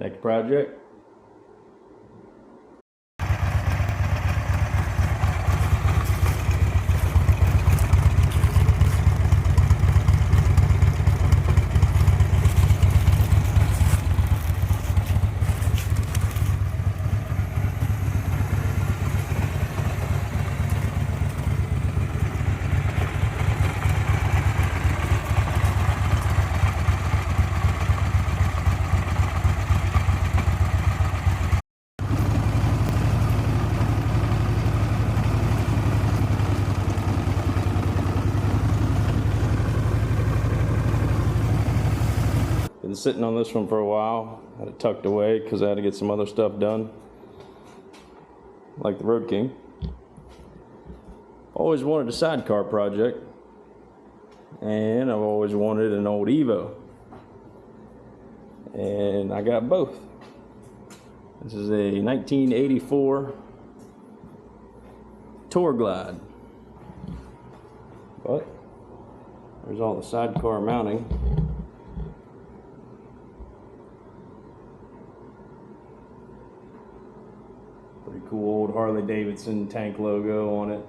Next project. Been sitting on this one for a while. Had it tucked away because I had to get some other stuff done, like the Road King. Always wanted a sidecar project, and I've always wanted an old Evo, and I got both. This is a 1984 Tour Glide, but there's all the sidecar mounting. Pretty cool old Harley Davidson tank logo on it.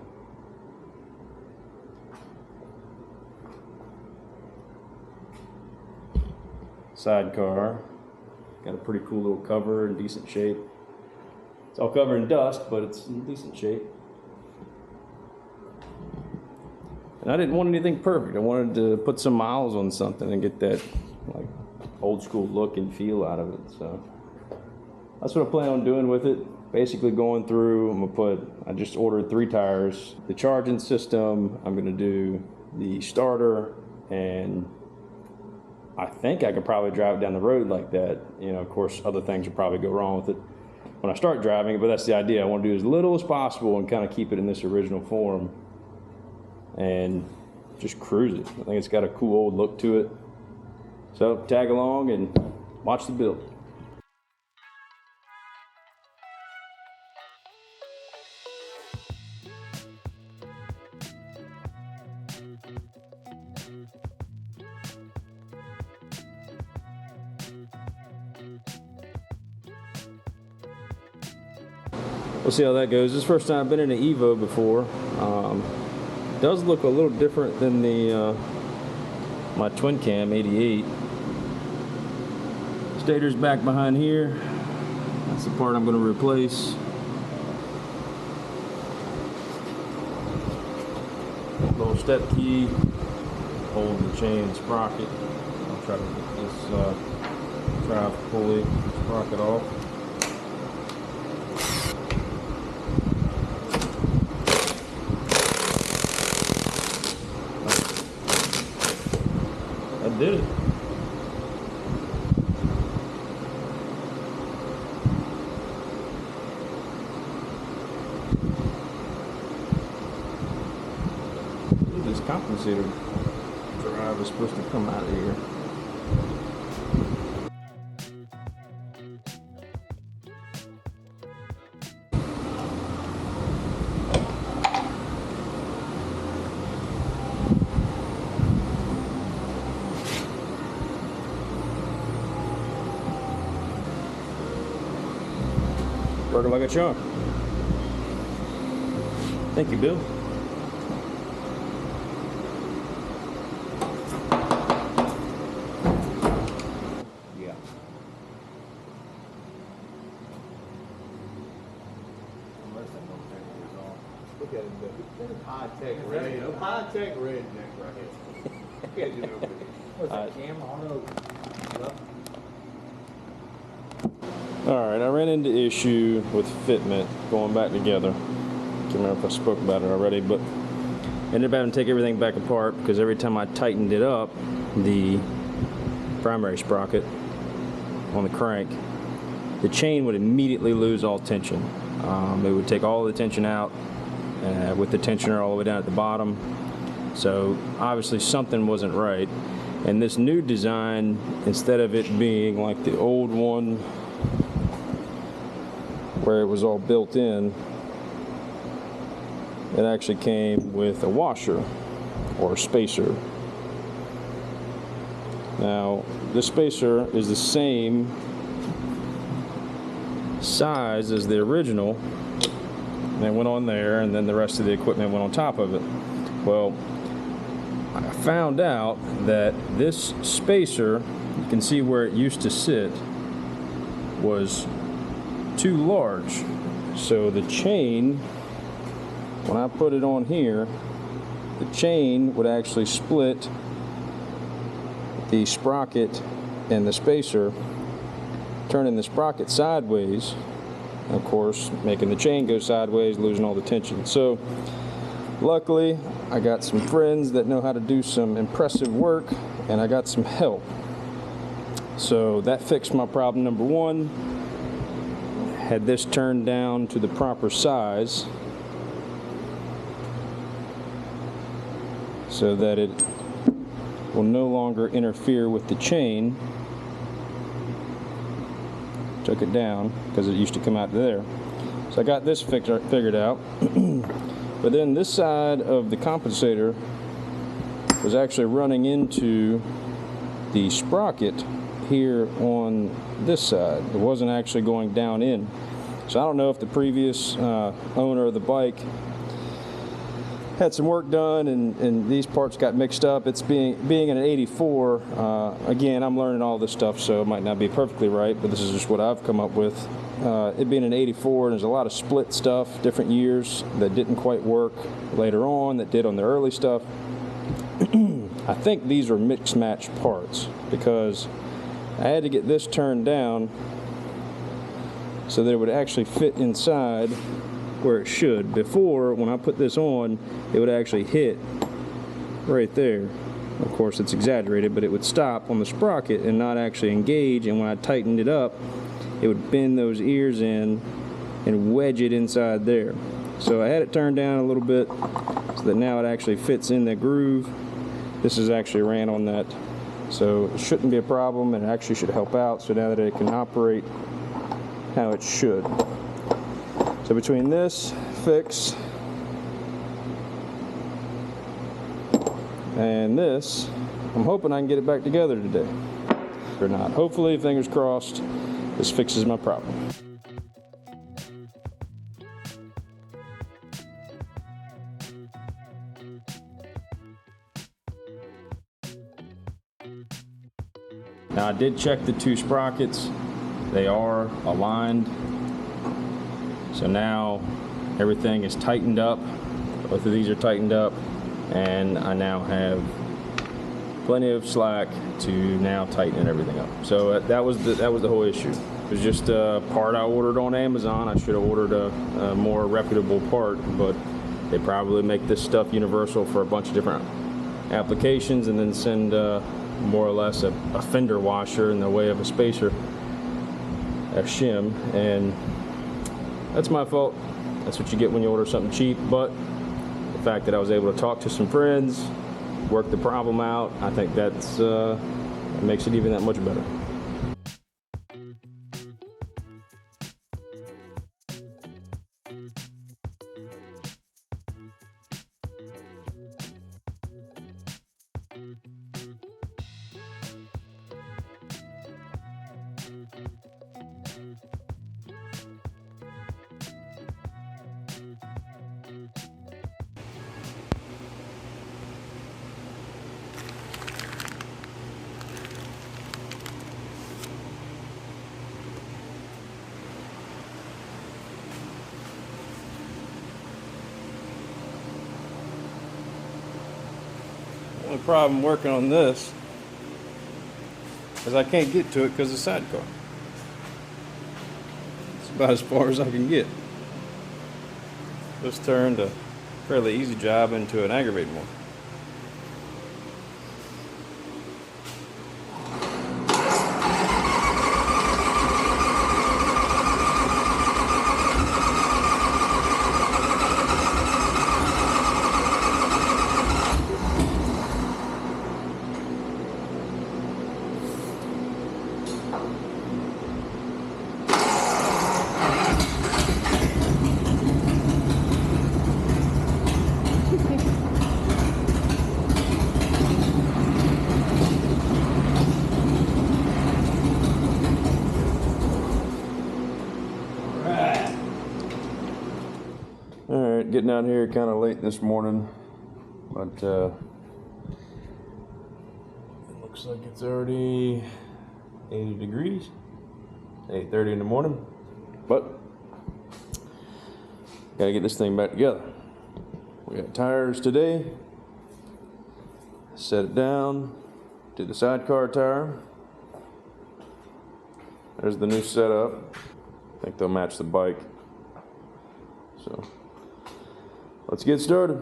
Sidecar. Got a pretty cool little cover in decent shape. It's all covered in dust, but it's in decent shape. And I didn't want anything perfect. I wanted to put some miles on something and get that like old school look and feel out of it. So that's what I plan on doing with it. Basically going through, I just ordered 3 tires, the charging system, I'm gonna do the starter, and I think I could probably drive it down the road like that. You know, of course, other things will probably go wrong with it when I start driving it, but that's the idea. I want to do as little as possible and kind of keep it in this original form and just cruise it. I think it's got a cool old look to it. So tag along and watch the build. We'll see how that goes. This is the first time I've been in an Evo before. It does look a little different than the my twin cam 88. Stator's back behind here. That's the part I'm going to replace. Little step key, holding the chain and sprocket. I'll try to get this drive pulley sprocket off. Did it. This compensator drive is supposed to come out of here. Working like a charm. Thank you, Bill. Yeah. Look at him, high-tech red. High-tech redneck right here. Look at you over there. What's that, Cam? Auto. Alright, I ran into issue with fitment going back together. Can't remember if I spoke about it already, but ended up having to take everything back apart because every time I tightened it up, the primary sprocket on the crank, the chain would immediately lose all tension. It would take all the tension out with the tensioner all the way down at the bottom. So obviously something wasn't right. And this new design, instead of it being like the old one where it was all built in, it actually came with a washer or a spacer. Now, this spacer is the same size as the original, and it went on there, and then the rest of the equipment went on top of it. Well, I found out that this spacer, you can see where it used to sit, was too large. So the chain, when I put it on here, the chain would actually split the sprocket and the spacer, turning the sprocket sideways, and of course making the chain go sideways, losing all the tension. So luckily I got some friends that know how to do some impressive work, and I got some help. So that fixed my problem number one. Had this turned down to the proper size so that it will no longer interfere with the chain. Took it down because it used to come out to there. So I got this figured out. But then this side of the compensator was actually running into the sprocket here on this side. It wasn't actually going down in. So I don't know if the previous owner of the bike had some work done and these parts got mixed up. It's being an 84, again, I'm learning all this stuff, so it might not be perfectly right, but this is just what I've come up with. It being an 84, and there's a lot of split stuff, different years that didn't quite work later on, that did on the early stuff. I think these are mix match parts because I had to get this turned down so that it would actually fit inside where it should. Before, when I put this on, it would actually hit right there. Of course, it's exaggerated, but it would stop on the sprocket and not actually engage, and when I tightened it up, it would bend those ears in and wedge it inside there. So I had it turned down a little bit so that now it actually fits in the groove. This is actually ran on that, so it shouldn't be a problem, and it actually should help out so now that it can operate how it should. So between this fix and this, I'm hoping I can get it back together today. Or not. Hopefully, fingers crossed, this fixes my problem. Now I did check the two sprockets. They are aligned. So now everything is tightened up. Both of these are tightened up, and I now have plenty of slack to now tighten everything up. So that was the whole issue. It was just a part I ordered on Amazon. I should have ordered a more reputable part, but they probably make this stuff universal for a bunch of different applications, and then send more or less a fender washer in the way of a spacer, a shim, and that's my fault. That's what you get when you order something cheap. But the fact that I was able to talk to some friends, work the problem out, I think that's it makes it even that much better. The only problem working on this is I can't get to it because of the sidecar. It's about as far as I can get. This turned a fairly easy job into an aggravating one. getting out here kind of late this morning, but it looks like it's already 80 degrees. 8:30 in the morning, but gotta get this thing back together. We got tires today. Set it down. Did the sidecar tire. There's the new setup. I think they'll match the bike. So let's get started.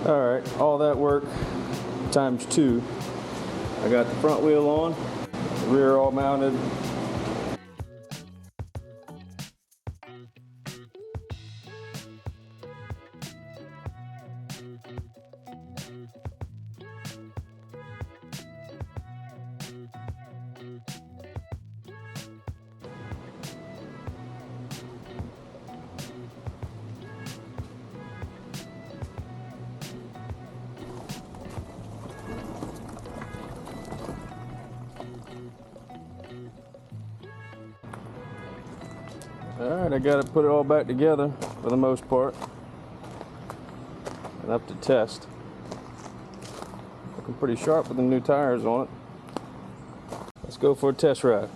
All right, all that work times 2. I got the front wheel on, the rear all mounted. Alright, I got to put it all back together for the most part. And up to test. Looking pretty sharp with the new tires on it. Let's go for a test ride.